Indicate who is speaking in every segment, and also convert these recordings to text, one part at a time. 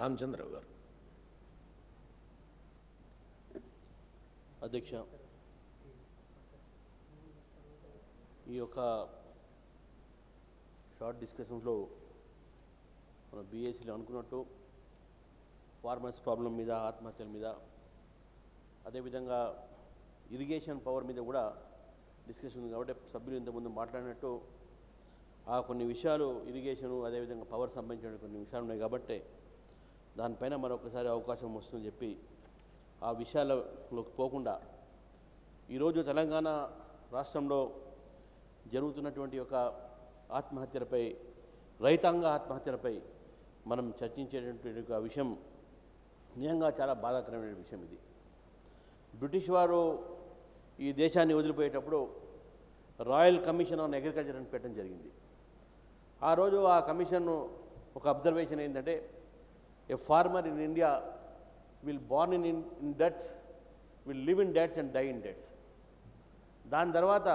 Speaker 1: రామచంద్రరావు గారు.
Speaker 2: అధ్యక్ష, ఈ యొక్క షార్ట్ డిస్కషన్స్లో మన బీఎస్సీలో అనుకున్నట్టు ఫార్మర్స్ ప్రాబ్లం మీద, ఆత్మహత్యల మీద, అదేవిధంగా ఇరిగేషన్ పవర్ మీద కూడా డిస్కషన్ ఉంది. కాబట్టి సభ్యులు ఇంతకుముందు మాట్లాడినట్టు ఆ కొన్ని విషయాలు ఇరిగేషను అదేవిధంగా పవర్ సంబంధించిన కొన్ని విషయాలు ఉన్నాయి కాబట్టి దానిపైన మరొకసారి అవకాశం వస్తుందని చెప్పి ఆ విషయాలలోకి పోకుండా ఈరోజు తెలంగాణ రాష్ట్రంలో జరుగుతున్నటువంటి ఒక ఆత్మహత్యలపై, రైతాంగ ఆత్మహత్యలపై మనం చర్చించేటటువంటి ఒక విషయం నిజంగా చాలా బాధాకరమైన విషయం. ఇది బ్రిటిష్ వారు ఈ దేశాన్ని వదిలిపోయేటప్పుడు రాయల్ కమిషన్ ఆన్ అగ్రికల్చర్ అని పెట్టడం జరిగింది. ఆ రోజు ఆ కమిషన్ ఒక అబ్జర్వేషన్ ఏంటంటే, a farmer in India will born in debts, will live in debts and die in debts. దాని తర్వాత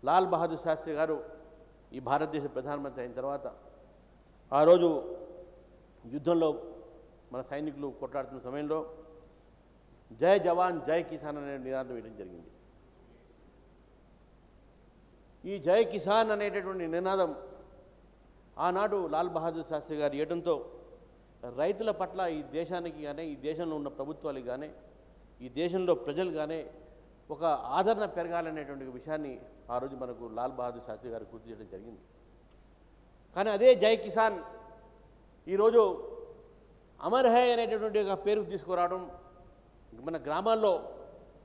Speaker 2: లాల్ బహదూర్ శాస్త్రి గారు ఈ భారతదేశ ప్రధానమంత్రి అయిన తర్వాత ఆ రోజు యుద్ధంలో మన సైనికులు కొట్లాడుతున్న సమయంలో జై జవాన్ జై కిసాన్ అనే నినాదం వేయడం జరిగింది. ఈ జై కిసాన్ అనేటటువంటి నినాదం ఆనాడు లాల్ బహదూర్ శాస్త్రి గారు ఇవ్వడంతో రైతుల పట్ల ఈ దేశానికి కానీ, ఈ దేశంలో ఉన్న ప్రభుత్వాలకు కానీ, ఈ దేశంలో ప్రజలు కానీ ఒక ఆదరణ పెరగాలనేటువంటి విషయాన్ని ఆ రోజు మనకు లాల్ బహదూర్ శాస్త్రి గారు గుర్తు చేయడం జరిగింది. కానీ అదే జై కిసాన్ ఈరోజు అమర్ హై అనేటటువంటి ఒక పేరు తీసుకురావడం మన గ్రామాల్లో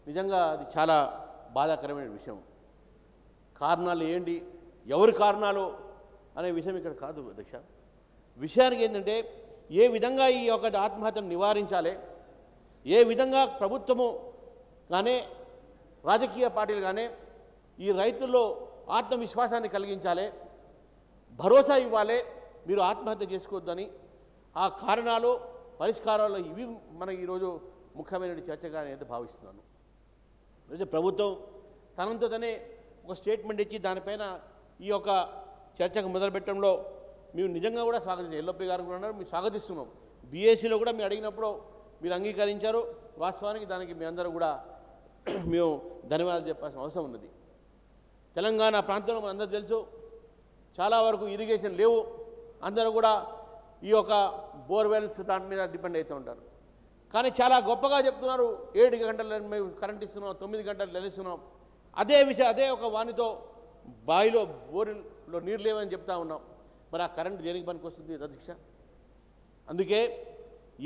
Speaker 2: నిజంగా అది చాలా బాధాకరమైన విషయం. కారణాలు ఏంటి, ఎవరి కారణాలు అనే విషయం ఇక్కడ కాదు అధ్యక్ష. విషయానికి ఏంటంటే, ఏ విధంగా ఈ యొక్క ఆత్మహత్యను నివారించాలి, ఏ విధంగా ప్రభుత్వము కానీ రాజకీయ పార్టీలు కానీ ఈ రైతుల్లో ఆత్మవిశ్వాసాన్ని కలిగించాలి, భరోసా ఇవ్వాలి, మీరు ఆత్మహత్య చేసుకోవద్దని. ఆ కారణాలు, పరిష్కారాలు ఇవి మన ఈరోజు ముఖ్యమైన చర్చగా నేను భావిస్తున్నాను. అయితే ప్రభుత్వం తనంతో తనే ఒక స్టేట్మెంట్ ఇచ్చి దానిపైన ఈ యొక్క చర్చకు మొదలుపెట్టడంలో మేము నిజంగా కూడా స్వాగతించాం. ఎల్ఓపి గారు కూడా అన్నారు, మేము స్వాగతిస్తున్నాం. బీఎస్సీలో కూడా మీరు అడిగినప్పుడు మీరు అంగీకరించారు. వాస్తవానికి దానికి మీ అందరూ కూడా మేము ధన్యవాదాలు చెప్పాల్సిన అవసరం ఉన్నది. తెలంగాణ ప్రాంతంలో మన అందరూ తెలుసు, చాలా వరకు ఇరిగేషన్ లేవు. అందరూ కూడా ఈ యొక్క బోర్వెల్స్ దాని మీద డిపెండ్ అవుతూ ఉంటారు. కానీ చాలా గొప్పగా చెప్తున్నారు, 7 గంటలు మేము కరెంట్ ఇస్తున్నాం, 9 గంటలు నిలుస్తున్నాం. అదే ఒక వానితో బావిలో బోర్లో నీరు లేవని చెప్తా ఉన్నాం. మరి ఆ కరెంటు దేనికి పనికి వస్తుంది అధ్యక్ష? అందుకే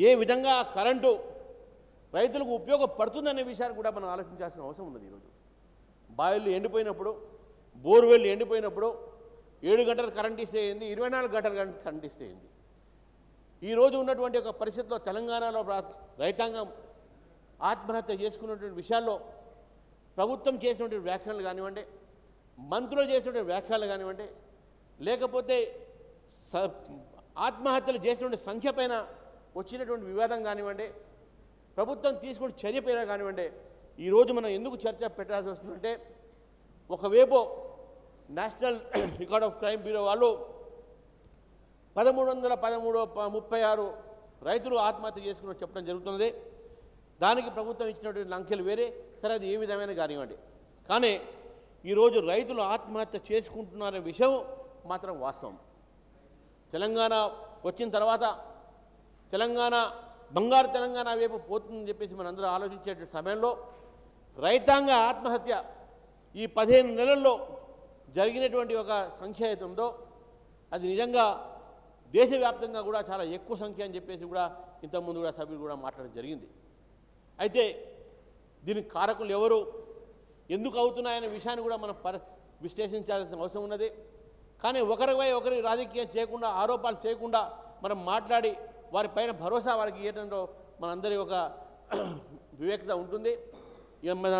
Speaker 2: ఏ విధంగా కరెంటు రైతులకు ఉపయోగపడుతుందనే విషయాన్ని కూడా మనం ఆలోచించాల్సిన అవసరం ఉన్నది. ఈరోజు బావిలు ఎండిపోయినప్పుడు, బోర్వెల్ ఎండిపోయినప్పుడు 7 గంటలు కరెంట్ ఇస్తే ఏంది, 24 గంటలు కరెంట్ ఇస్తే ఏంది? ఈరోజు ఉన్నటువంటి ఒక పరిస్థితిలో తెలంగాణలో రైతాంగం ఆత్మహత్య చేసుకున్నటువంటి విషయాల్లో ప్రభుత్వం చేసినటువంటి వ్యాఖ్యలు కానివ్వండి, మంత్రులు చేసినటువంటి వ్యాఖ్యలు కానివ్వండి, లేకపోతే ఆత్మహత్యలు చేసినటువంటి సంఖ్య పైన వచ్చినటువంటి వివాదం కానివ్వండి, ప్రభుత్వం తీసుకున్న చర్య పైన కానివ్వండి, ఈరోజు మనం ఎందుకు చర్చ పెట్టాల్సి వస్తుందంటే, ఒకవైపు national record of crime bureau వాళ్ళు 1336 రైతులు ఆత్మహత్య చేసుకుని చెప్పడం జరుగుతుంది. దానికి ప్రభుత్వం ఇచ్చినటువంటి అంకెలు వేరే. సరే, అది ఏ విధమైన కానివ్వండి, కానీ ఈరోజు రైతులు ఆత్మహత్య చేసుకుంటున్నారనే విషయం మాత్రం వాస్తవం. తెలంగాణ వచ్చిన తర్వాత తెలంగాణ బంగారు తెలంగాణ వైపు పోతుందని చెప్పేసి మనందరూ ఆలోచించే సమయంలో రైతాంగ ఆత్మహత్య ఈ 15 నెలల్లో జరిగినటువంటి ఒక సంఖ్య అయితే ఉందో అది నిజంగా దేశవ్యాప్తంగా కూడా చాలా ఎక్కువ సంఖ్య అని చెప్పేసి కూడా ఇంతకుముందు కూడా సభ్యులు కూడా మాట్లాడడం జరిగింది. అయితే దీనికి కారకులు ఎవరు, ఎందుకు అవుతున్నాయనే విషయాన్ని కూడా మనం విశ్లేషించాల్సిన అవసరం ఉన్నది. కానీ ఒకరిపై ఒకరి రాజకీయం చేయకుండా, ఆరోపణలు చేయకుండా మనం మాట్లాడి వారిపైన భరోసా వారికి ఇవ్వడంలో మనందరి ఒక వివేకత ఉంటుంది. ఇక మన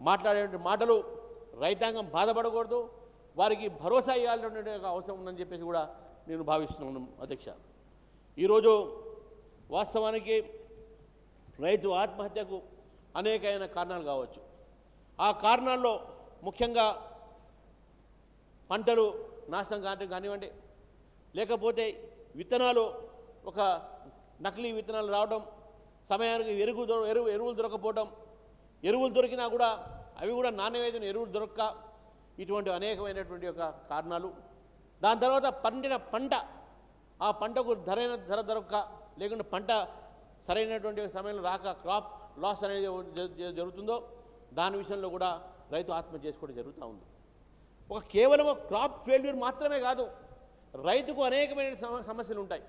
Speaker 2: మాట్లాడే మాటలు రైతాంగం బాధపడకూడదు, వారికి భరోసా ఇవ్వాలనే అవసరం ఉందని చెప్పేసి కూడా నేను భావిస్తున్నాను అధ్యక్ష. ఈరోజు వాస్తవానికి రైతు ఆత్మహత్యకు అనేకమైన కారణాలు కావచ్చు. ఆ కారణాల్లో ముఖ్యంగా పంటలు నాశనం కానివ్వండి, లేకపోతే విత్తనాలు ఒక నకిలీ విత్తనాలు రావడం, సమయానికి ఎరువులు దొరకపోవడం, ఎరువులు దొరికినా కూడా అవి కూడా నాణ్యమైన ఎరువులు దొరక్క, ఇటువంటి అనేకమైనటువంటి ఒక కారణాలు. దాని తర్వాత పండిన పంట, ఆ పంటకు ధర దొరక్క, లేకుంటే పంట సరైనటువంటి సమయంలో రాక క్రాప్ లాస్ అనేది జరుగుతుందో దాని విషయంలో కూడా రైతు ఆత్మహత్య చేసుకోవడం జరుగుతూ ఉంది. కేవలం క్రాప్ ఫెయిల్యూర్ మాత్రమే కాదు, రైతుకు అనేకమైన సమస్యలు ఉంటాయి.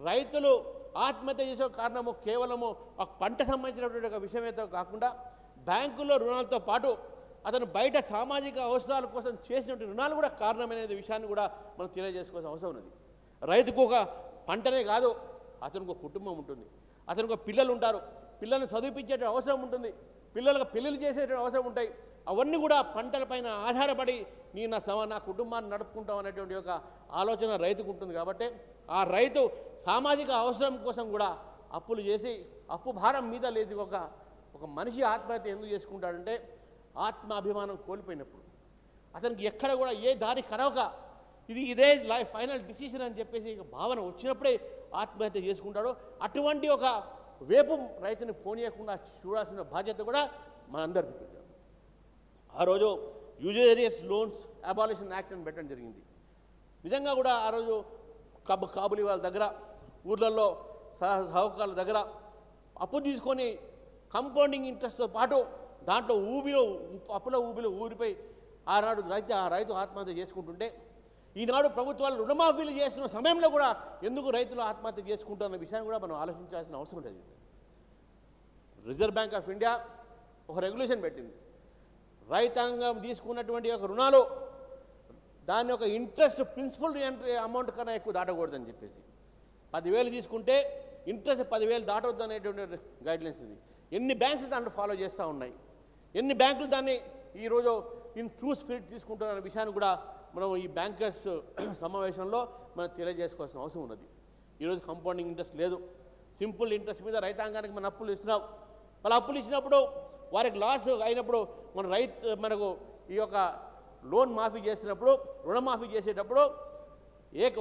Speaker 2: రైతులు ఆత్మహత్య చేసే కారణము కేవలము ఒక పంట సంబంధించినటువంటి ఒక విషయమైతే కాకుండా బ్యాంకుల్లో రుణాలతో పాటు అతను బయట సామాజిక అవసరాల కోసం చేసినటువంటి రుణాలు కూడా కారణమైన విషయాన్ని కూడా మనం తెలియజేసుకోవాల్సిన అవసరం ఉన్నది. రైతుకు ఒక పంటనే కాదు, అతనికి ఒక కుటుంబం ఉంటుంది, అతనికి ఒక పిల్లలు ఉంటారు, పిల్లల్ని చదివించే అవసరం ఉంటుంది, పిల్లలకు పెళ్ళిళ్ళు చేసే అవసరం ఉంటాయి. అవన్నీ కూడా పంటలపైన ఆధారపడి నా కుటుంబాన్ని నడుపుకుంటాం అనేటువంటి ఒక ఆలోచన రైతుకు ఉంటుంది. కాబట్టి ఆ రైతు సామాజిక అవసరం కోసం కూడా అప్పులు చేసి అప్పు భారం మీద లేచి ఒక మనిషి ఆత్మహత్య ఎందుకు చేసుకుంటాడంటే ఆత్మాభిమానం కోల్పోయినప్పుడు, అతనికి ఎక్కడ కూడా ఏ దారి కరవక ఇదే లైఫ్ ఫైనల్ డిసిషన్ అని చెప్పేసి భావన వచ్చినప్పుడే ఆత్మహత్య చేసుకుంటాడు. అటువంటి ఒక వేపు రైతుని పోనీయకుండా చూడాల్సిన బాధ్యత కూడా మనందరికీ. ఆ రోజు యూజేరియస్ లోన్స్ అబాలిషన్ యాక్ట్ అని పెట్టడం జరిగింది. నిజంగా కూడా ఆ రోజు కాబూలీ వాళ్ళ దగ్గర, ఊర్లలో సహకారుల దగ్గర అప్పు తీసుకొని కంపౌండింగ్ ఇంట్రెస్ట్తో పాటు దాంట్లో అప్పుల ఊబిలో ఊరిపోయి ఆనాడు రైతు ఆత్మహత్య చేసుకుంటుంటే, ఈనాడు ప్రభుత్వాలు రుణమాఫీలు చేస్తున్న సమయంలో కూడా ఎందుకు రైతులు ఆత్మహత్య చేసుకుంటున్న విషయాన్ని కూడా మనం ఆలోచించాల్సిన అవసరం లేదు. రిజర్వ్ బ్యాంక్ ఆఫ్ ఇండియా ఒక రెగ్యులేషన్ పెట్టింది, రైతాంగం తీసుకున్నటువంటి ఒక రుణాలు దాని యొక్క ఇంట్రెస్ట్ ప్రిన్సిపల్ అమౌంట్ కన్నా ఎక్కువ దాటకూడదని చెప్పేసి 10,000 తీసుకుంటే ఇంట్రెస్ట్ 10,000 దాటవద్దు అనేటువంటి గైడ్లైన్స్ ఉంది. ఎన్ని బ్యాంక్స్ దాంట్లో ఫాలో చేస్తూ ఉన్నాయి, ఎన్ని బ్యాంకులు దాన్ని ఈరోజు ఇన్ ట్రూ స్పిరిట్ తీసుకుంటున్న విషయాన్ని కూడా మనం ఈ బ్యాంకర్స్ సమావేశంలో మనం తెలియజేసుకోవాల్సిన అవసరం ఉన్నది. ఈరోజు కంపౌండింగ్ ఇంట్రెస్ట్ లేదు, సింపుల్ ఇంట్రెస్ట్ మీద రైతాంగానికి మనం అప్పులు ఇస్తున్నాం. వాళ్ళ అప్పులు ఇచ్చినప్పుడు వారికి లాస్ అయినప్పుడు మనకు ఈ యొక్క లోన్ మాఫీ చేసినప్పుడు, రుణమాఫీ చేసేటప్పుడు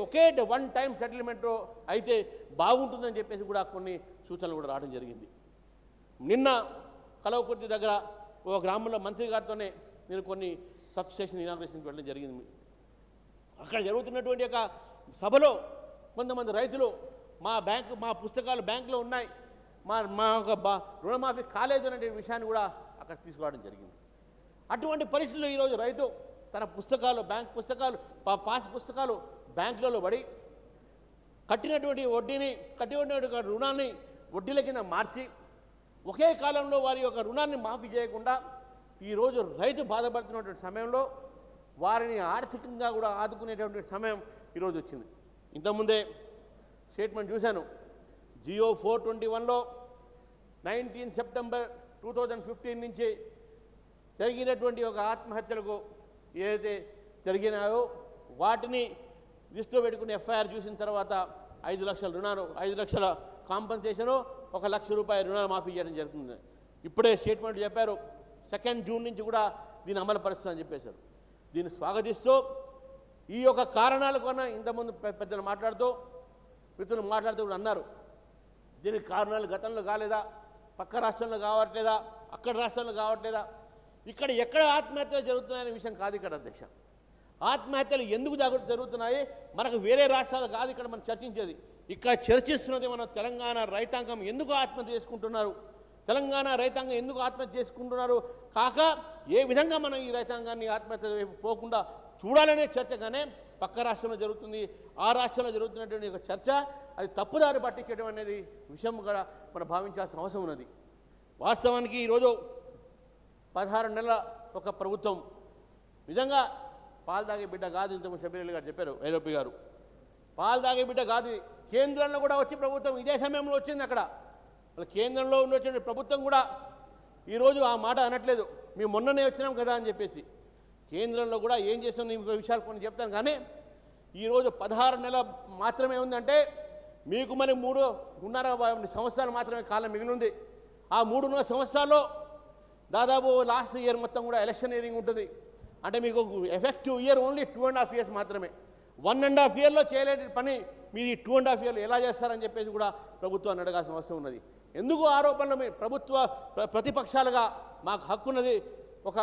Speaker 2: ఒకే వన్ టైం సెటిల్మెంట్ అయితే బాగుంటుందని చెప్పేసి కూడా కొన్ని సూచనలు కూడా రావడం జరిగింది. నిన్న కలవకుర్తి దగ్గర ఒక గ్రామంలో మంత్రి గారితోనే నేను కొన్ని సబ్స్టేషన్ ఇనాగ్రేషన్కి వెళ్ళడం జరిగింది. అక్కడ జరుగుతున్నటువంటి ఒక సభలో కొంతమంది రైతులు మా పుస్తకాలు బ్యాంకులో ఉన్నాయి, మా ఒక రుణమాఫీ కాలేదు అనే విషయాన్ని కూడా అక్కడ తీసుకురావడం జరిగింది. అటువంటి పరిస్థితుల్లో ఈరోజు రైతు తన పుస్తకాలు, బ్యాంక్ పుస్తకాలు, పాస్ పుస్తకాలు బ్యాంకులలో పడి కట్టినటువంటి రుణాన్ని వడ్డీల కింద మార్చి ఒకే కాలంలో వారి యొక్క రుణాన్ని మాఫీ చేయకుండా ఈరోజు రైతు బాధపడుతున్నటువంటి సమయంలో వారిని ఆర్థికంగా కూడా ఆదుకునేటువంటి సమయం ఈరోజు వచ్చింది. ఇంతకుముందే స్టేట్మెంట్ చూశాను, జియో 421లో 19 సెప్టెంబర్ 2015 నుంచి జరిగినటువంటి ఒక ఆత్మహత్యలకు ఏదైతే జరిగినాయో వాటిని దృష్టిలో పెట్టుకుని ఎఫ్ఐఆర్ చూసిన తర్వాత 5 లక్షల రుణాలు, 5 లక్షల కాంపన్సేషను, 1 లక్ష రూపాయల రుణాలు మాఫీ చేయడం జరుగుతుంది. ఇప్పుడే స్టేట్మెంట్ చెప్పారు 2 జూన్ నుంచి కూడా దీన్ని అమలు పరుస్తుందని చెప్పేశారు. దీన్ని స్వాగతిస్తూ ఈ యొక్క కారణాల కొన్న ఇంతకుముందు పెద్దలు మిత్రులు మాట్లాడుతూ కూడా అన్నారు, దీనికి కారణాలు గతంలో కాలేదా, పక్క రాష్ట్రంలో కావట్లేదా, అక్కడ రాష్ట్రంలో కావట్లేదా, ఎక్కడ ఆత్మహత్యలు జరుగుతున్నాయనే విషయం కాదు ఇక్కడ అధ్యక్ష. ఆత్మహత్యలు ఎందుకు జరుగుతున్నాయి మనకు వేరే రాష్ట్రాలు కాదు ఇక్కడ మనం చర్చించేది. ఇక్కడ చర్చిస్తున్నది మనం తెలంగాణ రైతాంగం ఎందుకు ఆత్మహత్య చేసుకుంటున్నారు, తెలంగాణ రైతాంగం ఎందుకు ఆత్మహత్య చేసుకుంటున్నారు కాక ఏ విధంగా మనం ఈ రైతాంగాన్ని ఆత్మహత్య వైపు పోకుండా చూడాలనే చర్చగానే పక్క రాష్ట్రంలో జరుగుతుంది, ఆ రాష్ట్రంలో జరుగుతున్నటువంటి ఒక చర్చ అది తప్పుదారి పట్టించడం అనేది విషయం కూడా మనం భావించాల్సిన అవసరం ఉన్నది. వాస్తవానికి ఈరోజు 16 నెలల ఒక ప్రభుత్వం నిజంగా పాలు తాగే బిడ్డ కాదు. ఇంతకుముందు షబీర్ గారు చెప్పారు, ఐరోపీ గారు, పాలు తాగే బిడ్డ కాదు. కేంద్రంలో కూడా వచ్చి ప్రభుత్వం ఇదే సమయంలో వచ్చింది. అక్కడ కేంద్రంలో ఉన్నటువంటి ప్రభుత్వం కూడా ఈరోజు ఆ మాట అనట్లేదు, మేము మొన్ననే వచ్చినాం కదా అని చెప్పేసి. కేంద్రంలో కూడా ఏం చేస్తాం ఇంకో విషయాలు కొన్ని చెప్తాను. కానీ ఈరోజు 16 నెలల మాత్రమే ఉందంటే మీకు మరి 3.5 సంవత్సరాలు మాత్రమే కాలం మిగిలింది. ఆ 3.5 సంవత్సరాల్లో దాదాపు లాస్ట్ ఇయర్ మొత్తం కూడా ఎలక్షన్ ఇయరింగ్ ఉంటుంది. అంటే మీకు ఎఫెక్టివ్ ఇయర్ ఓన్లీ 2.5 years మాత్రమే. 1.5 ఇయర్లో చేయలేని పని మీరు ఈ 2.5 ఇయర్లు ఎలా చేస్తారని చెప్పేసి కూడా ప్రభుత్వాన్ని అడగాల్సిన అవసరం ఉన్నది. ఎందుకు ఆరోపణలు మీ ప్రతిపక్షాలుగా మాకు హక్కున్నది ఒక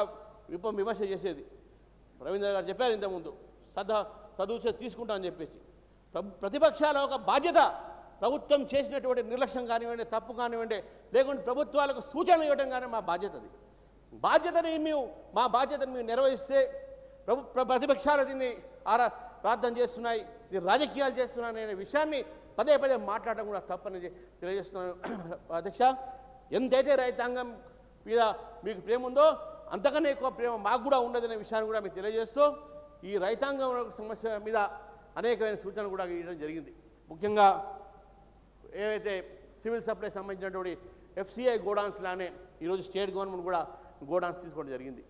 Speaker 2: విమర్శ చేసేది. రవీంద్ర గారు చెప్పారు ఇంతకుముందు చదువు తీసుకుంటామని చెప్పేసి. ప్రతిపక్షాల ఒక బాధ్యత ప్రభుత్వం చేసినటువంటి నిర్లక్ష్యం కానివ్వండి, తప్పు కానివ్వండి, లేకుంటే ప్రభుత్వాలకు సూచనలు ఇవ్వడం కానీ మా బాధ్యత అది. మా బాధ్యతను మేము నిర్వహిస్తే ప్రతిపక్షాలు దీన్ని ప్రార్థన చేస్తున్నాయి, దీన్ని రాజకీయాలు చేస్తున్నాయి అనే విషయాన్ని పదే పదే మాట్లాడడం కూడా తప్పని తెలియజేస్తున్నాను. అధ్యక్ష, ఎంతైతే రైతాంగం మీద మీకు ప్రేమ ఉందో అంతకన్నా ఎక్కువ ప్రేమ మాకు కూడా ఉండదనే విషయాన్ని కూడా మీకు తెలియజేస్తూ ఈ రైతాంగం సమస్య మీద అనేకమైన సూచనలు కూడా ఇవ్వడం జరిగింది. ముఖ్యంగా ఏవైతే సివిల్ సప్లై సంబంధించినటువంటి FCI గోడాన్స్ లానే ఈరోజు స్టేట్ గవర్నమెంట్ కూడా గోడాన్స్ తీసుకోవడం జరిగింది.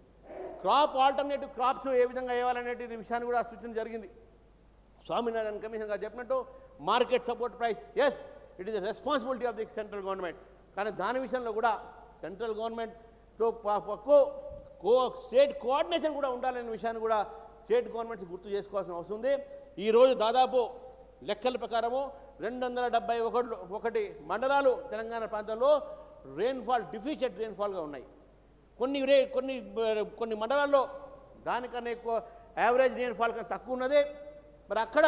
Speaker 2: క్రాప్ ఆల్టర్నేటివ్ క్రాప్స్ ఏ విధంగా వేయాలనే విషయాన్ని కూడా సూచన జరిగింది. స్వామినాథన్ కమిషన్ గారు చెప్పినట్టు market support price, yes, it is the responsibility of the central government. కానీ దాని విషయంలో కూడా సెంట్రల్ గవర్నమెంట్తో స్టేట్ కోఆర్డినేషన్ కూడా ఉండాలనే విషయాన్ని కూడా స్టేట్ గవర్నమెంట్స్ గుర్తు చేసుకోవాల్సిన అవసరం ఉంది. ఈరోజు దాదాపు లెక్కల ప్రకారము 271 మండలాలు తెలంగాణ ప్రాంతంలో డిఫిషియెంట్ రెయిన్ఫాల్గా ఉన్నాయి. కొన్ని మండలాల్లో దానికన్నా ఎక్కువ యావరేజ్ రెయిన్ఫాల్ కన్నా తక్కువ ఉన్నది. మరి అక్కడ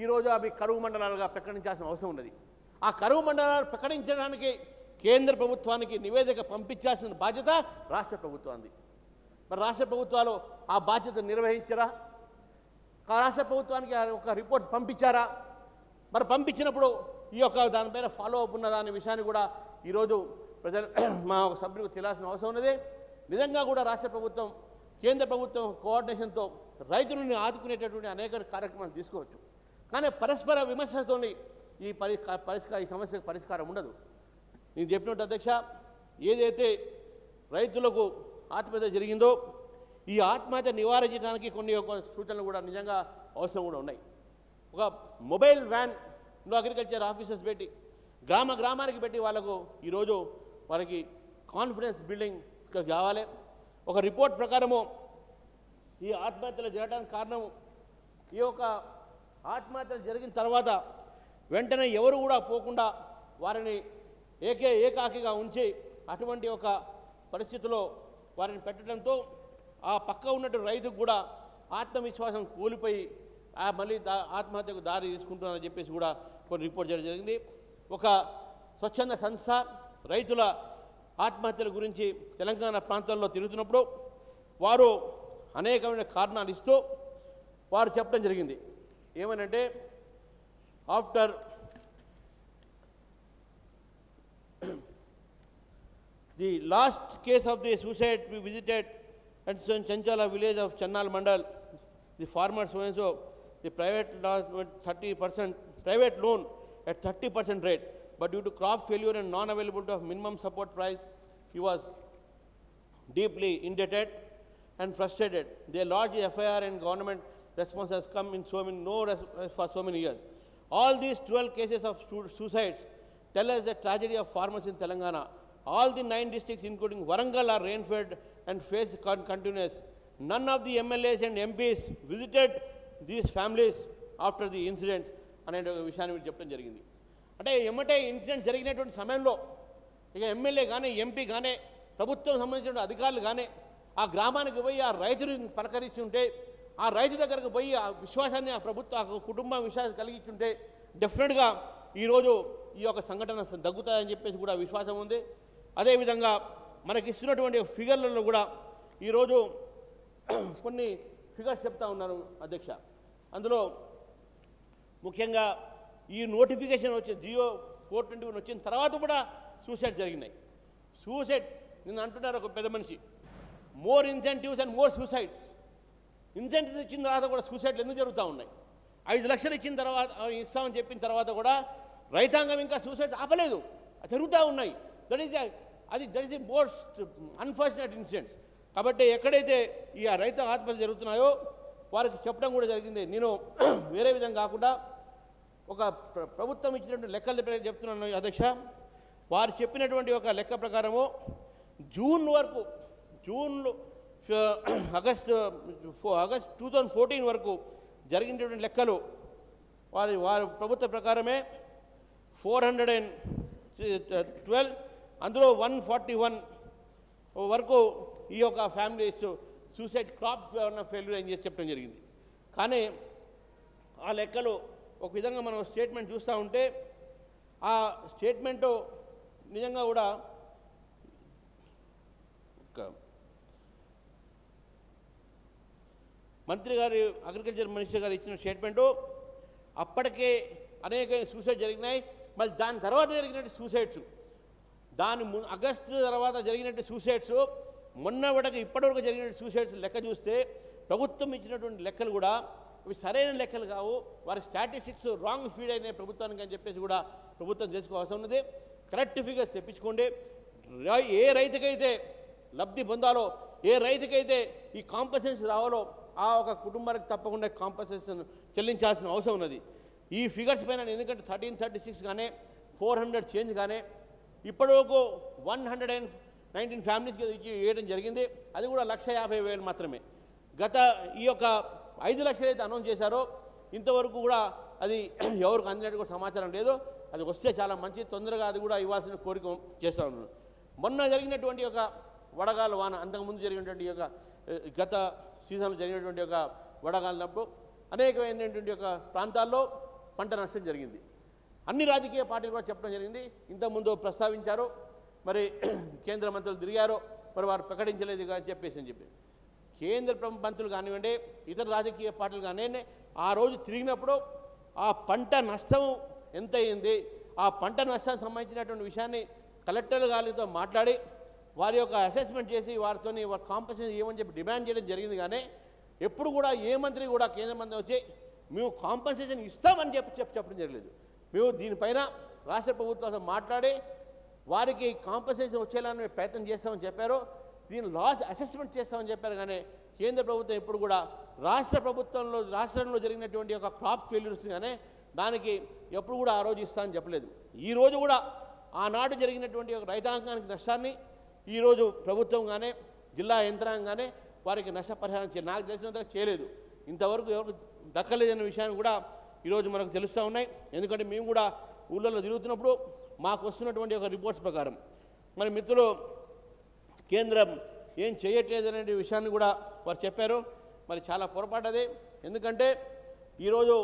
Speaker 2: ఈరోజు అవి కరువు మండలాలుగా ప్రకటించాల్సిన అవసరం ఉన్నది. ఆ కరువు మండలాలు ప్రకటించడానికి కేంద్ర ప్రభుత్వానికి నివేదిక పంపించాల్సిన బాధ్యత రాష్ట్ర ప్రభుత్వానికి. మరి రాష్ట్ర ప్రభుత్వాలు ఆ బాధ్యత నిర్వహించరా? రాష్ట్ర ప్రభుత్వానికి ఒక రిపోర్ట్ పంపించారా? మరి పంపించినప్పుడు ఈ యొక్క దానిపైన ఫాలో అప్ ఉన్నదా అనే విషయాన్ని కూడా ఈరోజు మా సభ్యులకు తెలియాల్సిన అవసరం ఉన్నది. నిజంగా కూడా రాష్ట్ర ప్రభుత్వం కేంద్ర ప్రభుత్వం కోఆర్డినేషన్తో రైతులను ఆదుకునేటటువంటి అనేక కార్యక్రమాలు తీసుకోవచ్చు. కానీ పరస్పర విమర్శలతో ఈ సమస్యకు పరిష్కారం ఉండదు. నేను చెప్పినట్టు అధ్యక్ష, ఏదైతే రైతులకు ఆత్మహత్య జరిగిందో ఈ ఆత్మహత్య నివారించడానికి కొన్ని సూచనలు కూడా నిజంగా అవసరం కూడా ఉన్నాయి. ఒక మొబైల్ వ్యాన్లో అగ్రికల్చర్ ఆఫీసర్స్ పెట్టి గ్రామానికి పెట్టి వాళ్ళకు ఈరోజు వారికి కాన్ఫిడెన్స్ బిల్డింగ్ కావాలి. ఒక రిపోర్ట్ ప్రకారము ఈ ఆత్మహత్యలు జరగడానికి కారణం ఈ యొక్క ఆత్మహత్యలు జరిగిన తర్వాత వెంటనే ఎవరు కూడా పోకుండా వారిని ఏకాకిగా ఉంచి అటువంటి ఒక పరిస్థితిలో వారిని పెట్టడంతో ఆ పక్క ఉన్నటువంటి రైతుకు కూడా ఆత్మవిశ్వాసం కోల్పోయి మళ్ళీ ఆత్మహత్యకు దారి తీసుకుంటున్నారని చెప్పేసి కూడా కొన్ని రిపోర్ట్ చేయడం జరిగింది. ఒక స్వచ్ఛంద సంస్థ రైతుల ఆత్మహత్యల గురించి తెలంగాణ ప్రాంతాల్లో తిరుగుతున్నప్పుడు వారు అనేకమైన కారణాలు ఇస్తూ వారు చెప్పడం జరిగింది. ఏమనంటే, after the last case of the suicide we visited at Chanchala village of Channal Mandal, the farmer so the private loan at 30% rate, but due to crop failure and non-availability of minimum support price, he was deeply indebted and frustrated. They lodged FIR and government response has come in for so many years. All these 12 cases of suicides tell us the tragedy of farmers in Telangana. All the 9 districts including Warangal are rain-fed and face continuous. None of the MLAs and MPs visited these families after the incidents అనే విషయాన్ని చెప్పడం జరిగింది. అంటే ఎమ్మటే incident జరిగినటువంటి సమయంలో ఇక MLA కానీ ఎంపీ కానీ ప్రభుత్వం సంబంధించిన అధికారులు కానీ ఆ గ్రామానికి పోయి ఆ రైతుని పలకరిస్తుంటే ఆ రైతు దగ్గరకు పోయి ఆ విశ్వాసాన్ని ఆ కుటుంబం విశ్వాసం కలిగించుంటే డెఫినెట్గా ఈరోజు ఈ యొక్క సంఘటన దగ్గుతాయని చెప్పేసి కూడా విశ్వాసం ఉంది. అదేవిధంగా మనకి ఇస్తున్నటువంటి ఫిగర్లలో కూడా ఈరోజు కొన్ని ఫిగర్స్ చెప్తా ఉన్నాను అధ్యక్ష. అందులో ముఖ్యంగా ఈ నోటిఫికేషన్ వచ్చిన జియో 421 వచ్చిన తర్వాత కూడా సూసైడ్ జరిగినాయి. సూసైడ్ నిన్న అంటున్నారు ఒక పెద్ద మనిషి, more incentives and more suicides. Incentives ఇచ్చిన తర్వాత కూడా సూసైడ్లు ఎందుకు జరుగుతూ ఉన్నాయి? 5 లక్షలు ఇచ్చిన తర్వాత ఇస్తామని చెప్పిన తర్వాత కూడా రైతాంగం ఇంకా సూసైడ్స్ ఆపలేదు, జరుగుతూ ఉన్నాయి. That is the most unfortunate incidents. కాబట్టి ఎక్కడైతే ఈ రైతు ఆత్మహత్య జరుగుతున్నాయో వారికి చెప్పడం కూడా జరిగింది. నేను వేరే విధంగా కాకుండా ఒక ప్రభుత్వం ఇచ్చినటువంటి లెక్కల చెప్తున్నాను అధ్యక్ష. వారు చెప్పినటువంటి ఒక లెక్క ప్రకారము ఆగస్ట్ 2014 వరకు జరిగినటువంటి లెక్కలు వారి ప్రభుత్వ ప్రకారమే 412, అందులో 141 వరకు ఈ యొక్క ఫ్యామిలీస్ సూసైడ్ క్రాప్ ఫెయిల్యూర్ అని చెప్పడం జరిగింది. కానీ ఆ లెక్కలు ఒక విధంగా మనం స్టేట్మెంట్ చూస్తూ ఉంటే ఆ స్టేట్మెంటు నిజంగా కూడా మంత్రి గారు అగ్రికల్చర్ మినిస్టర్ గారు ఇచ్చిన స్టేట్మెంటు అప్పటికే అనేక సూసైడ్ జరిగినాయి. మళ్ళీ దాని తర్వాత జరిగినట్టు సూసైడ్స్, ఆగస్టు తర్వాత జరిగినట్టు సూసైడ్స్, మొన్న వరకు ఇప్పటివరకు జరిగినట్టు సూసైడ్స్ లెక్క చూస్తే ప్రభుత్వం ఇచ్చినటువంటి లెక్కలు కూడా ఇవి సరైన లెక్కలు కావు. వారి స్టాటిస్టిక్స్ రాంగ్ ఫీడ్ అయినాయి ప్రభుత్వానికి అని చెప్పేసి కూడా ప్రభుత్వం చేసుకోవాల్సి ఉన్నది. Correct figures తెప్పించుకోండి. ఏ రైతుకైతే లబ్ధి పొందాలో, ఏ రైతుకైతే ఈ కాంపన్సేషన్ రావాలో ఆ ఒక కుటుంబానికి తప్పకుండా కాంపన్సేషన్ చెల్లించాల్సిన అవసరం ఉన్నది. ఈ ఫిగర్స్ పైన ఎందుకంటే 1336 కానీ 400 చేంజ్ కానీ ఇప్పటివరకు 119 ఫ్యామిలీస్కి ఇవ్వడం జరిగింది. అది కూడా 1,50,000 మాత్రమే. గత ఈ యొక్క 5 లక్షలు అయితే అనౌన్స్ చేశారో ఇంతవరకు కూడా అది ఎవరికి అందినట్టు కూడా సమాచారం లేదు. అది వస్తే చాలా మంచి, తొందరగా అది కూడా ఇవ్వాల్సిన కోరిక చేస్తూ ఉన్నాను. మొన్న జరిగినటువంటి ఒక వడగాల వాన, అంతకుముందు జరిగినటువంటి యొక్క గత సీజన్లో జరిగినటువంటి ఒక వడగాలినప్పుడు అనేకమైనటువంటి ఒక ప్రాంతాల్లో పంట నష్టం జరిగింది. అన్ని రాజకీయ పార్టీలు కూడా చెప్పడం జరిగింది. ఇంతకుముందు ప్రస్తావించారు, మరి కేంద్ర మంత్రులు తిరిగారు, మరి వారు ప్రకటించలేదు అని చెప్పి కేంద్ర మంత్రులు కానివ్వండి, ఇతర రాజకీయ పార్టీలు కానివ్వండి, ఆ రోజు తిరిగినప్పుడు ఆ పంట నష్టం ఎంత అయింది, ఆ పంట నష్టానికి సంబంధించినటువంటి విషయాన్ని కలెక్టర్ గారితో మాట్లాడి వారి యొక్క అసెస్మెంట్ చేసి వారితో వారి కాంపన్సేషన్ ఏమని చెప్పి డిమాండ్ చేయడం జరిగింది. కానీ ఎప్పుడు కూడా ఏ మంత్రి కూడా కేంద్ర మంత్రి వచ్చి మేము కాంపన్సేషన్ ఇస్తామని చెప్పడం జరగలేదు. మేము దీనిపైన రాష్ట్ర ప్రభుత్వంతో మాట్లాడి వారికి కాంపన్సేషన్ వచ్చేలానే ప్రయత్నం చేస్తామని చెప్పారు. దీని లాస్ అసెస్మెంట్ చేస్తామని చెప్పారు. కానీ కేంద్ర ప్రభుత్వం ఎప్పుడు కూడా రాష్ట్రంలో జరిగినటువంటి ఒక క్రాప్ ఫెయిల్యూర్స్ కానీ దానికి ఎప్పుడు కూడా ఆ రోజు ఇస్తామని చెప్పలేదు. ఈరోజు కూడా ఆనాడు జరిగినటువంటి ఒక రైతాంగానికి నష్టాన్ని ఈరోజు ప్రభుత్వం కానీ జిల్లా యంత్రాంగం కానీ వారికి నష్టపరిహారం నాకు తెలిసినంతగా చేయలేదు. ఇంతవరకు ఎవరికి దక్కలేదన్న విషయాన్ని కూడా ఈరోజు మనకు తెలుస్తూ ఉన్నాయి. ఎందుకంటే మేము కూడా ఊళ్ళల్లో తిరుగుతున్నప్పుడు మాకు వస్తున్నటువంటి ఒక రిపోర్ట్స్ ప్రకారం మన మిత్రులు కేంద్రం ఏం చేయట్లేదనే విషయాన్ని కూడా వారు చెప్పారు. మరి చాలా పొరపాటు అదే. ఎందుకంటే ఈరోజు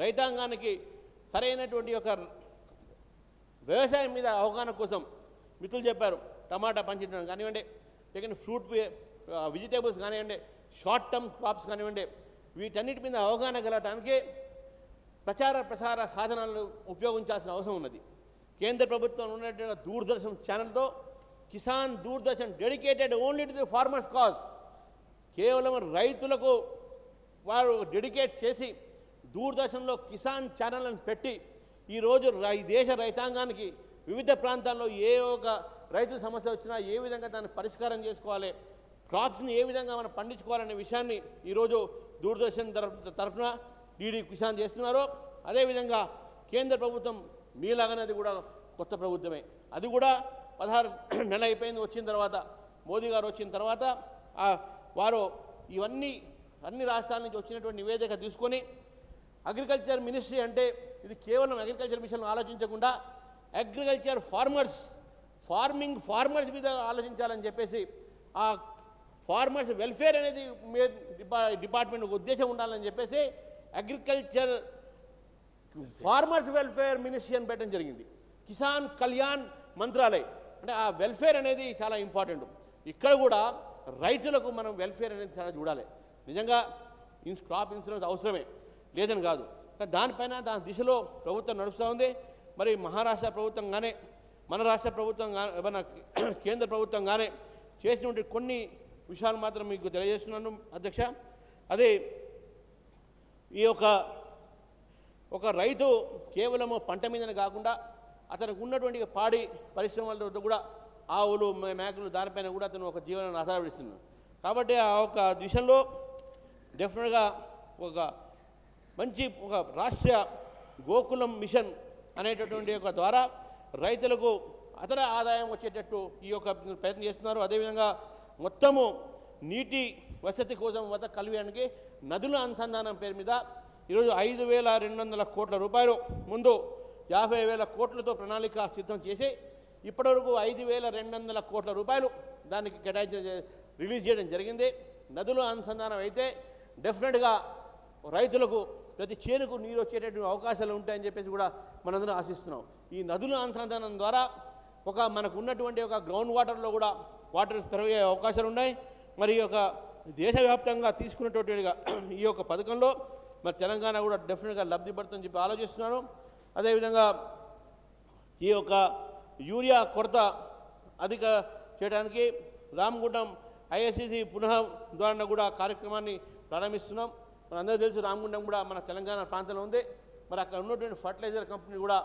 Speaker 2: రైతాంగానికి సరైనటువంటి ఒక వ్యవసాయం మీద అవగాహన కోసం మిత్రులు చెప్పారు, టమాటా పండించడం కానివ్వండి, లేకపోతే ఫ్రూట్ వెజిటేబుల్స్ కానివ్వండి, షార్ట్ టర్మ్ క్రాప్స్ కానివ్వండి, వీటన్నిటి మీద అవగాహన కలగటానికి ప్రసార సాధనాలను ఉపయోగించాల్సిన అవసరం ఉన్నది. కేంద్ర ప్రభుత్వం ఉన్నటువంటి దూరదర్శన్ ఛానల్తో Kisan Doordarshan dedicated only to the farmers cause, కేవలం రైతులకు వారు డెడికేట్ చేసి దూరదర్శన్లో కిసాన్ ఛానళ్ళను పెట్టి ఈరోజు ఈ దేశ రైతాంగానికి వివిధ ప్రాంతాల్లో ఏ ఒక రైతు సమస్య వచ్చినా ఏ విధంగా దాన్ని పరిష్కారం చేసుకోవాలి, క్రాప్స్ని ఏ విధంగా మనం పండించుకోవాలనే విషయాన్ని ఈరోజు దూరదర్శన్ తరఫున డీడీ కిసాన్ చేస్తున్నారో అదేవిధంగా కేంద్ర ప్రభుత్వం మీలాగానే అది కూడా కొత్త ప్రభుత్వమే. అది కూడా 16 నెలలు అయిపోయింది వచ్చిన తర్వాత, మోదీ గారు వచ్చిన తర్వాత వారు అన్ని రాష్ట్రాల నుంచి వచ్చినటువంటి నివేదిక తీసుకొని అగ్రికల్చర్ మినిస్ట్రీ అంటే ఇది కేవలం అగ్రికల్చర్ మిషన్ ఆలోచించకుండా అగ్రికల్చర్ ఫార్మర్స్ మీద ఆలోచించాలని చెప్పేసి ఆ ఫార్మర్స్ వెల్ఫేర్ అనేది డిపార్ట్మెంట్ ఉద్దేశం ఉండాలని చెప్పేసి అగ్రికల్చర్ ఫార్మర్స్ వెల్ఫేర్ మినిస్ట్రీ అని పెట్టడం జరిగింది. కిసాన్ కళ్యాణ్ మంత్రాలయ్ అంటే ఆ వెల్ఫేర్ అనేది చాలా ఇంపార్టెంట్. ఇక్కడ కూడా రైతులకు మనం వెల్ఫేర్ అనేది చాలా చూడాలి. నిజంగా క్రాప్ ఇన్సూరెన్స్ అవసరమే, లేదని కాదు. దానిపైన దాని దిశలో ప్రభుత్వం నడుస్తూ ఉంది. మరి మహారాష్ట్ర ప్రభుత్వం కానీ మన రాష్ట్ర ప్రభుత్వం కానీ మన కేంద్ర ప్రభుత్వం కానీ చేసినటువంటి కొన్ని విషయాలు మాత్రం మీకు తెలియజేస్తున్నాను అధ్యక్ష. అదే ఈ ఒక రైతు కేవలము పంట మీదనే కాకుండా అతనికి ఉన్నటువంటి పాడి పరిశ్రమలతో కూడా ఆవులు మేకలు దానిపైన కూడా అతను ఒక జీవనాన్ని ఆధారపడిస్తున్నాడు. కాబట్టి ఆ ఒక విషయంలో డెఫినెట్గా ఒక రాష్ట్రీయ గోకులం మిషన్ అనేటటువంటి ఒక ద్వారా రైతులకు ఆదాయం వచ్చేటట్టు ఈ యొక్క ప్రయత్నం చేస్తున్నారు. అదేవిధంగా మొత్తము నీటి వసతి కోసం వద్ద కల్వియానికి నదుల అనుసంధానం పేరు మీద ఈరోజు 5,200 కోట్ల రూపాయలు ముందు 50,000 కోట్లతో ప్రణాళిక సిద్ధం చేసి ఇప్పటివరకు 5,200 కోట్ల రూపాయలు దానికి రిలీజ్ చేయడం జరిగింది. నదుల అనుసంధానం అయితే డెఫినెట్గా రైతులకు ప్రతి చేనుకు నీరు వచ్చేటటువంటి అవకాశాలు ఉంటాయని చెప్పేసి కూడా మనందరం ఆశిస్తున్నాం. ఈ నదుల అనుసంధానం ద్వారా మనకు ఉన్నటువంటి గ్రౌండ్ వాటర్లో కూడా వాటర్ పెరిగే అవకాశాలు ఉన్నాయి. మరి దేశవ్యాప్తంగా తీసుకున్నటువంటిగా ఈ పథకంలో మరి తెలంగాణ కూడా డెఫినెట్గా లబ్ధి పడుతుందని చెప్పి ఆలోచిస్తున్నాను. అదేవిధంగా ఈ యూరియా కొరత అధిక చేయడానికి రామగుండం ఐఎస్సిసి పునః కూడా కార్యక్రమాన్ని ప్రారంభిస్తున్నాం. మన అందరూ తెలుసు రామగుండం కూడా మన తెలంగాణ ప్రాంతంలో ఉంది. మరి అక్కడ ఉన్నటువంటి ఫర్టిలైజర్ కంపెనీ కూడా